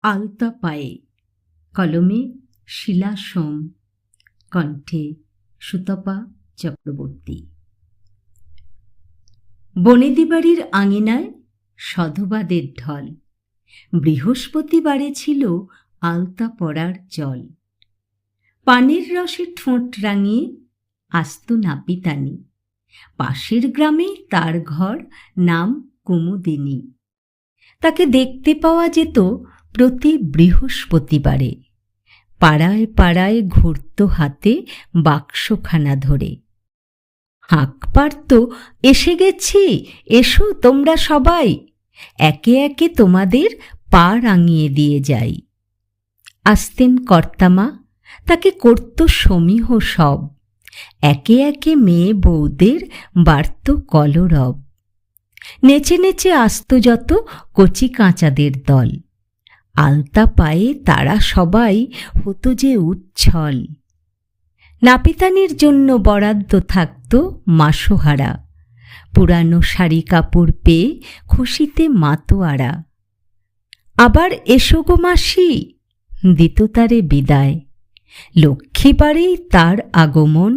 আলতা পায়ে, কলমে শিলা সোম, কণ্ঠে সুতপা চক্রবর্তী। বনেদি বাড়ির আঙিনায় সধবাদের ঢল, বৃহস্পতিবারে ছিল আলতা পড়ার জল। পানের রসে ঠোঁট রাঙিয়ে আসত নাপিতানি, পাশের গ্রামে তার ঘর, নাম কুমুদিনী। তাকে দেখতে পাওয়া যেত প্রতি বৃহস্পতিবারে, পাড়ায় পাড়ায় ঘুরত হাতে বাক্সখানা ধরে। হাঁক পারত, এসে গেছি, এসো তোমরা সবাই, একে একে তোমাদের পা রাঙিয়ে দিয়ে যাই। আসতেন কর্তামা, তাকে করত সমীহ সব, একে একে মেয়ে বউদের বাড়ত কলরব। নেচে নেচে আসত যত কচি কাঁচাদের দল, আলতা পায়ে তারা সবাই হতো যে উচ্ছল। নাপিতানির জন্য বরাদ্দ থাকত মাসোহারা, পুরানো শাড়ি কাপড় পেয়ে খুশিতে মাতোয়ারা। আবার এসো গো মাসি, দিত তারে বিদায়, লক্ষ্মীবারেই তার আগমন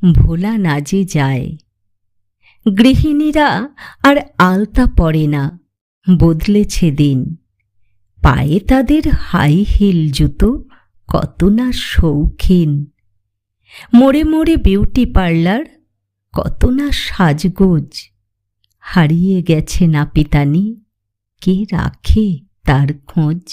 ভোলা না যে যায়। গৃহিণীরা আর আলতা পরে না, বদলেছে দিন, পায়ে তাদের হাই হিল জুতো কত না শৌখিন। মোড়ে মোড়ে বিউটি পার্লার, কত না সাজগোজ। হারিয়ে গেছে নাপিতানি, কে রাখে তার খোঁজ।